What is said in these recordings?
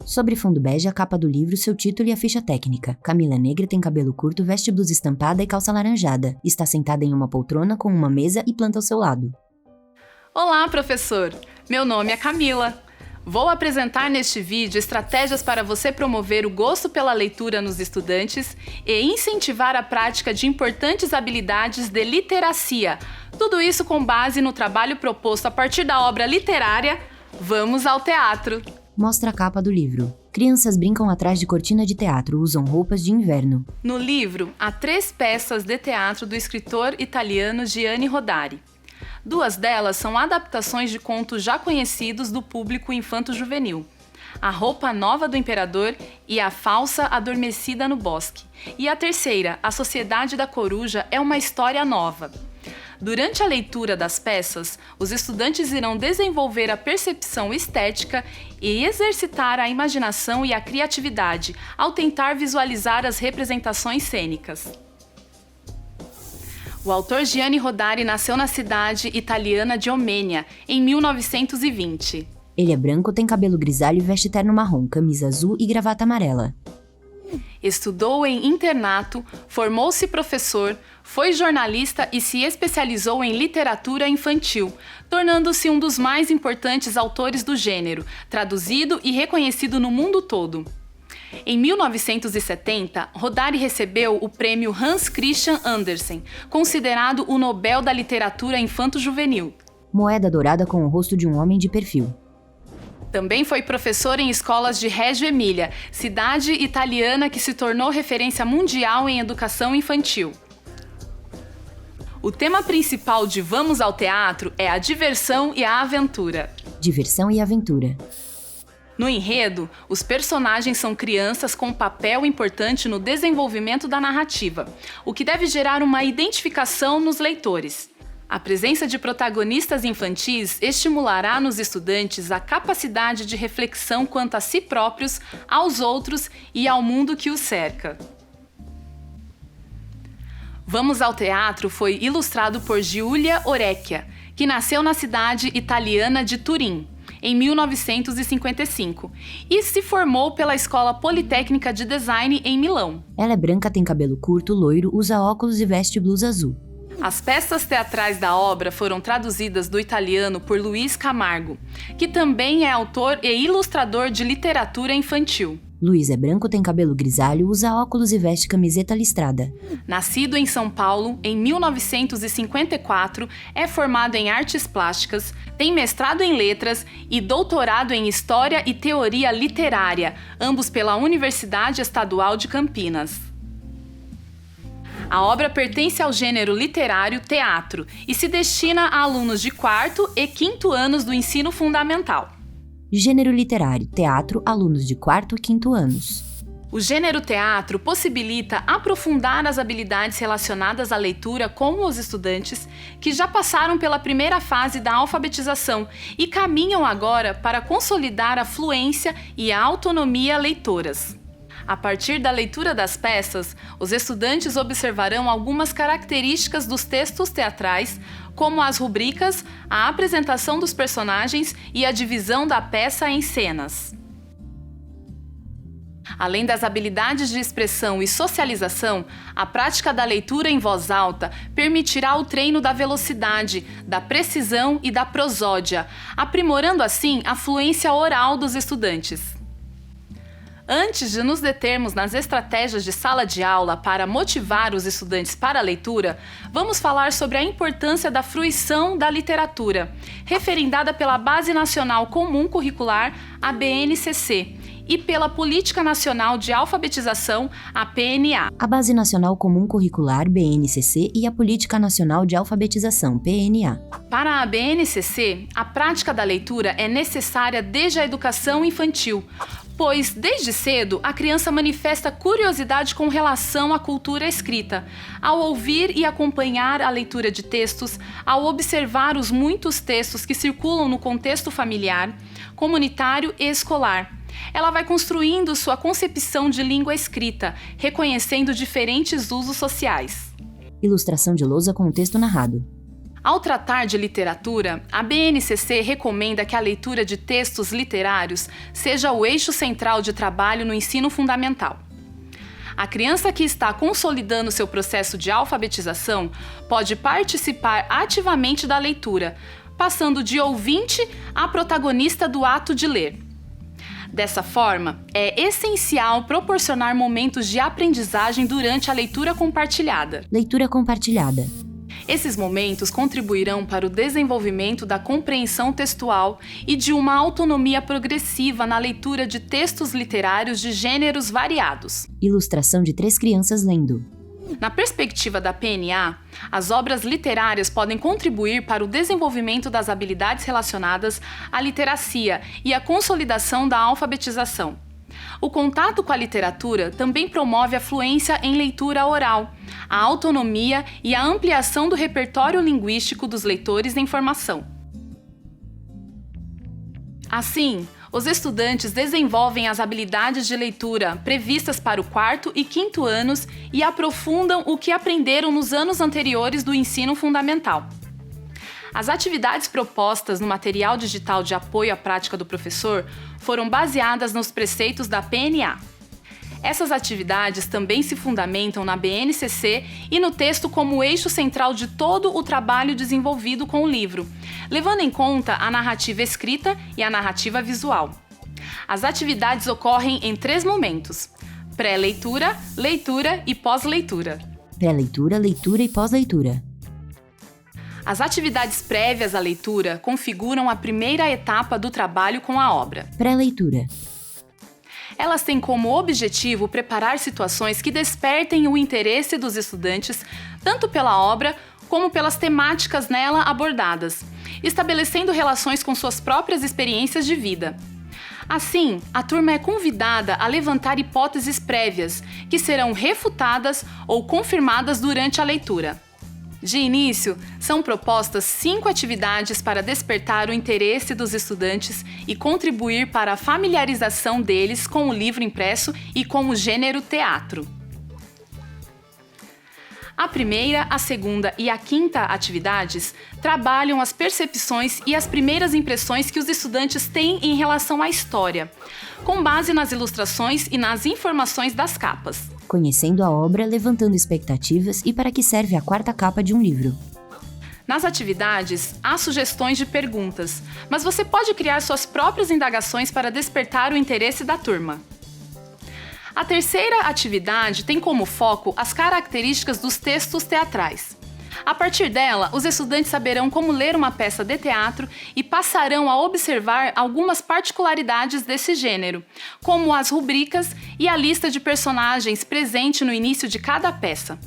Sobre fundo bege, a capa do livro, seu título e a ficha técnica. Camila é negra, tem cabelo curto, veste blusa estampada e calça laranjada. Está sentada em uma poltrona com uma mesa e planta ao seu lado. Olá, professor! Meu nome é Camila. Vou apresentar neste vídeo estratégias para você promover o gosto pela leitura nos estudantes e incentivar a prática de importantes habilidades de literacia. Tudo isso com base no trabalho proposto a partir da obra literária Vamos ao Teatro. Mostra a capa do livro. Crianças brincam atrás de cortina de teatro, usam roupas de inverno. No livro, há 3 peças de teatro do escritor italiano Gianni Rodari. 2 delas são adaptações de contos já conhecidos do público infanto-juvenil. A Roupa Nova do Imperador e A Falsa Adormecida no Bosque. E a terceira, A Sociedade da Coruja, é uma história nova. Durante a leitura das peças, os estudantes irão desenvolver a percepção estética e exercitar a imaginação e a criatividade ao tentar visualizar as representações cênicas. O autor Gianni Rodari nasceu na cidade italiana de Omenia, em 1920. Ele é branco, tem cabelo grisalho e veste terno marrom, camisa azul e gravata amarela. Estudou em internato, formou-se professor, foi jornalista e se especializou em literatura infantil, tornando-se um dos mais importantes autores do gênero, traduzido e reconhecido no mundo todo. Em 1970, Rodari recebeu o prêmio Hans Christian Andersen, considerado o Nobel da Literatura Infanto-Juvenil. Moeda dourada com o rosto de um homem de perfil. Também foi professor em escolas de Reggio Emília, cidade italiana que se tornou referência mundial em educação infantil. O tema principal de Vamos ao Teatro é a diversão e a aventura. Diversão e aventura. No enredo, os personagens são crianças com papel importante no desenvolvimento da narrativa, o que deve gerar uma identificação nos leitores. A presença de protagonistas infantis estimulará nos estudantes a capacidade de reflexão quanto a si próprios, aos outros e ao mundo que os cerca. Vamos ao Teatro foi ilustrado por Giulia Orecchia, que nasceu na cidade italiana de Turim, em 1955, e se formou pela Escola Politécnica de Design em Milão. Ela é branca, tem cabelo curto, loiro, usa óculos e veste blusa azul. As peças teatrais da obra foram traduzidas do italiano por Luiz Camargo, que também é autor e ilustrador de literatura infantil. Luiz é branco, tem cabelo grisalho, usa óculos e veste camiseta listrada. Nascido em São Paulo, em 1954, é formado em artes plásticas, tem mestrado em letras e doutorado em História e Teoria Literária, ambos pela Universidade Estadual de Campinas. A obra pertence ao gênero literário teatro e se destina a alunos de 4º e 5º anos do ensino fundamental. Gênero literário, teatro, alunos de 4º e 5º anos. O gênero teatro possibilita aprofundar as habilidades relacionadas à leitura com os estudantes que já passaram pela primeira fase da alfabetização e caminham agora para consolidar a fluência e a autonomia leitoras. A partir da leitura das peças, os estudantes observarão algumas características dos textos teatrais, como as rubricas, a apresentação dos personagens e a divisão da peça em cenas. Além das habilidades de expressão e socialização, a prática da leitura em voz alta permitirá o treino da velocidade, da precisão e da prosódia, aprimorando assim a fluência oral dos estudantes. Antes de nos determos nas estratégias de sala de aula para motivar os estudantes para a leitura, vamos falar sobre a importância da fruição da literatura, referendada pela Base Nacional Comum Curricular, a BNCC, e pela Política Nacional de Alfabetização, a PNA. A Base Nacional Comum Curricular, BNCC, e a Política Nacional de Alfabetização, PNA. Para a BNCC, a prática da leitura é necessária desde a educação infantil, pois, desde cedo, a criança manifesta curiosidade com relação à cultura escrita, ao ouvir e acompanhar a leitura de textos, ao observar os muitos textos que circulam no contexto familiar, comunitário e escolar. Ela vai construindo sua concepção de língua escrita, reconhecendo diferentes usos sociais. Ilustração de lousa com o texto narrado. Ao tratar de literatura, a BNCC recomenda que a leitura de textos literários seja o eixo central de trabalho no ensino fundamental. A criança que está consolidando seu processo de alfabetização pode participar ativamente da leitura, passando de ouvinte a protagonista do ato de ler. Dessa forma, é essencial proporcionar momentos de aprendizagem durante a leitura compartilhada. Leitura compartilhada. Esses momentos contribuirão para o desenvolvimento da compreensão textual e de uma autonomia progressiva na leitura de textos literários de gêneros variados. Ilustração de 3 crianças lendo. Na perspectiva da PNA, as obras literárias podem contribuir para o desenvolvimento das habilidades relacionadas à literacia e à consolidação da alfabetização. O contato com a literatura também promove a fluência em leitura oral, a autonomia e a ampliação do repertório linguístico dos leitores em formação. Assim, os estudantes desenvolvem as habilidades de leitura previstas para o 4º e 5º anos e aprofundam o que aprenderam nos anos anteriores do ensino fundamental. As atividades propostas no material digital de apoio à prática do professor foram baseadas nos preceitos da PNA. Essas atividades também se fundamentam na BNCC e no texto como eixo central de todo o trabalho desenvolvido com o livro, levando em conta a narrativa escrita e a narrativa visual. As atividades ocorrem em 3 momentos: pré-leitura, leitura e pós-leitura. Pré-leitura, leitura e pós-leitura. As atividades prévias à leitura configuram a primeira etapa do trabalho com a obra. Pré-leitura. Elas têm como objetivo preparar situações que despertem o interesse dos estudantes, tanto pela obra como pelas temáticas nela abordadas, estabelecendo relações com suas próprias experiências de vida. Assim, a turma é convidada a levantar hipóteses prévias, que serão refutadas ou confirmadas durante a leitura. De início, são propostas 5 atividades para despertar o interesse dos estudantes e contribuir para a familiarização deles com o livro impresso e com o gênero teatro. A primeira, a segunda e a 5ª atividades trabalham as percepções e as primeiras impressões que os estudantes têm em relação à história, com base nas ilustrações e nas informações das capas. Conhecendo a obra, levantando expectativas e para que serve a 4ª capa de um livro. Nas atividades, há sugestões de perguntas, mas você pode criar suas próprias indagações para despertar o interesse da turma. A terceira atividade tem como foco as características dos textos teatrais. A partir dela, os estudantes saberão como ler uma peça de teatro e passarão a observar algumas particularidades desse gênero, como as rubricas e a lista de personagens presente no início de cada peça.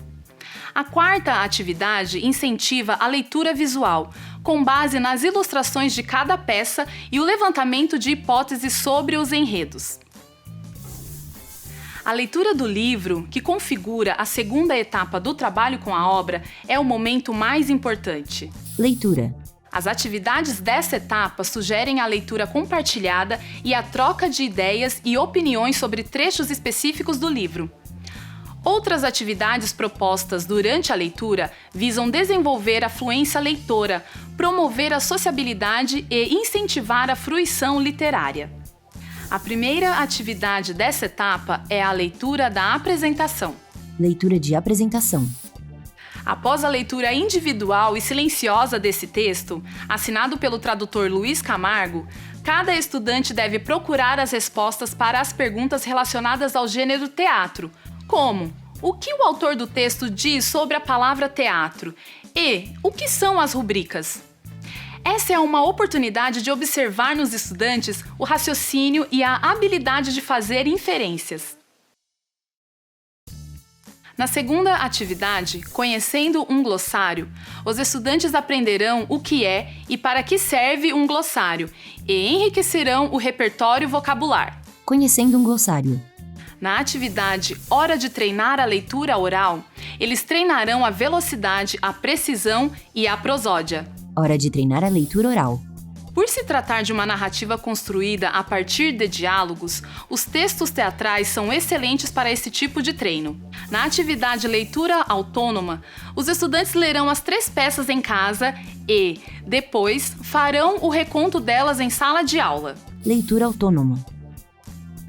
A 4ª atividade incentiva a leitura visual, com base nas ilustrações de cada peça e o levantamento de hipóteses sobre os enredos. A leitura do livro, que configura a 2ª etapa do trabalho com a obra, é o momento mais importante. Leitura. As atividades dessa etapa sugerem a leitura compartilhada e a troca de ideias e opiniões sobre trechos específicos do livro. Outras atividades propostas durante a leitura visam desenvolver a fluência leitora, promover a sociabilidade e incentivar a fruição literária. A primeira atividade dessa etapa é a leitura da apresentação. Leitura de apresentação. Após a leitura individual e silenciosa desse texto, assinado pelo tradutor Luiz Camargo, cada estudante deve procurar as respostas para as perguntas relacionadas ao gênero teatro, como: o que o autor do texto diz sobre a palavra teatro? E o que são as rubricas? Essa é uma oportunidade de observar nos estudantes o raciocínio e a habilidade de fazer inferências. Na 2ª atividade, conhecendo um glossário, os estudantes aprenderão o que é e para que serve um glossário e enriquecerão o repertório vocabular. Conhecendo um glossário. Na atividade Hora de treinar a leitura oral, eles treinarão a velocidade, a precisão e a prosódia. Hora de treinar a leitura oral. Por se tratar de uma narrativa construída a partir de diálogos, os textos teatrais são excelentes para esse tipo de treino. Na atividade Leitura Autônoma, os estudantes lerão as 3 peças em casa e, depois, farão o reconto delas em sala de aula. Leitura autônoma.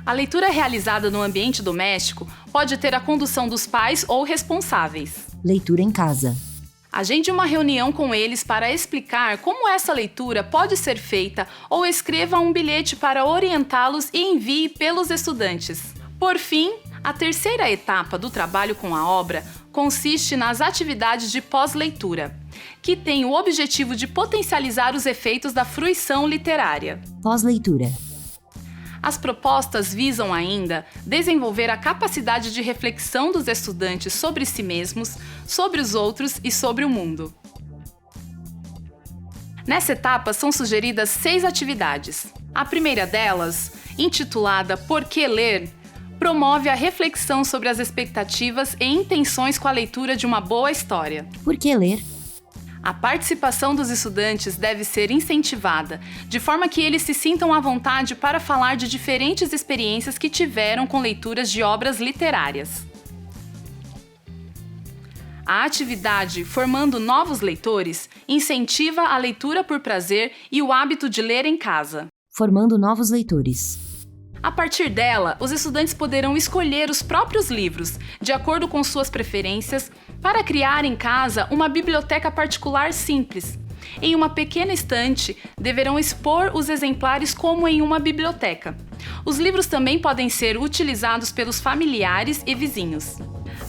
A leitura realizada no ambiente doméstico pode ter a condução dos pais ou responsáveis. Leitura em casa. Agende uma reunião com eles para explicar como essa leitura pode ser feita ou escreva um bilhete para orientá-los e envie pelos estudantes. Por fim, a terceira etapa do trabalho com a obra consiste nas atividades de pós-leitura, que tem o objetivo de potencializar os efeitos da fruição literária. Pós-leitura. As propostas visam ainda desenvolver a capacidade de reflexão dos estudantes sobre si mesmos, sobre os outros e sobre o mundo. Nessa etapa são sugeridas 6 atividades. A primeira delas, intitulada Por que Ler?, promove a reflexão sobre as expectativas e intenções com a leitura de uma boa história. Por que ler? A participação dos estudantes deve ser incentivada, de forma que eles se sintam à vontade para falar de diferentes experiências que tiveram com leituras de obras literárias. A atividade Formando Novos Leitores incentiva a leitura por prazer e o hábito de ler em casa. Formando novos leitores. A partir dela, os estudantes poderão escolher os próprios livros, de acordo com suas preferências, para criar em casa uma biblioteca particular simples. Em uma pequena estante, deverão expor os exemplares como em uma biblioteca. Os livros também podem ser utilizados pelos familiares e vizinhos.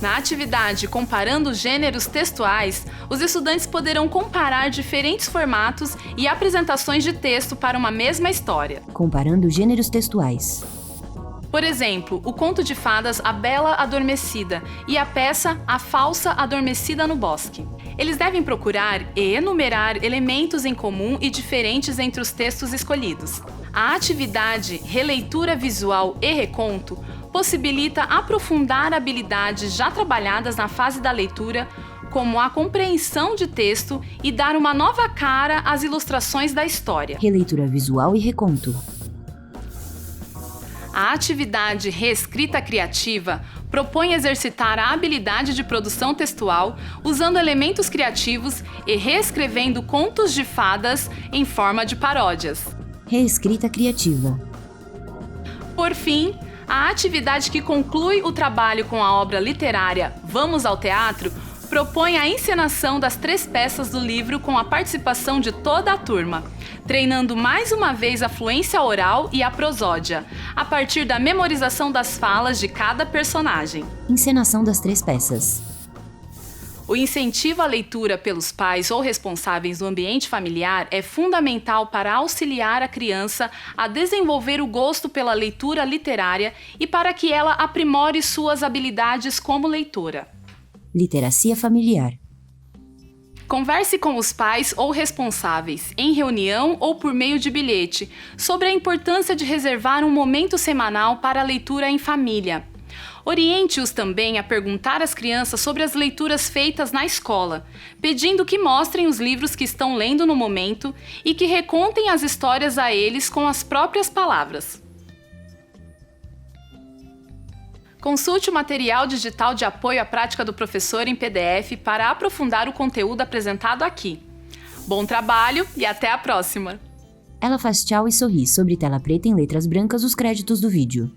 Na atividade Comparando Gêneros Textuais, os estudantes poderão comparar diferentes formatos e apresentações de texto para uma mesma história. Comparando gêneros textuais. Por exemplo, o conto de fadas A Bela Adormecida e a peça A Falsa Adormecida no Bosque. Eles devem procurar e enumerar elementos em comum e diferentes entre os textos escolhidos. A atividade Releitura Visual e Reconto possibilita aprofundar habilidades já trabalhadas na fase da leitura, como a compreensão de texto e dar uma nova cara às ilustrações da história. Releitura visual e reconto. A atividade Reescrita Criativa propõe exercitar a habilidade de produção textual usando elementos criativos e reescrevendo contos de fadas em forma de paródias. Reescrita criativa. Por fim, a atividade que conclui o trabalho com a obra literária Vamos ao Teatro propõe a encenação das 3 peças do livro com a participação de toda a turma, treinando mais uma vez a fluência oral e a prosódia, a partir da memorização das falas de cada personagem. Encenação das 3 peças. O incentivo à leitura pelos pais ou responsáveis do ambiente familiar é fundamental para auxiliar a criança a desenvolver o gosto pela leitura literária e para que ela aprimore suas habilidades como leitora. Literacia familiar. Converse com os pais ou responsáveis, em reunião ou por meio de bilhete, sobre a importância de reservar um momento semanal para a leitura em família. Oriente-os também a perguntar às crianças sobre as leituras feitas na escola, pedindo que mostrem os livros que estão lendo no momento e que recontem as histórias a eles com as próprias palavras. Consulte o material digital de apoio à prática do professor em PDF para aprofundar o conteúdo apresentado aqui. Bom trabalho e até a próxima! Ela faz tchau e sorri sobre tela preta em letras brancas os créditos do vídeo.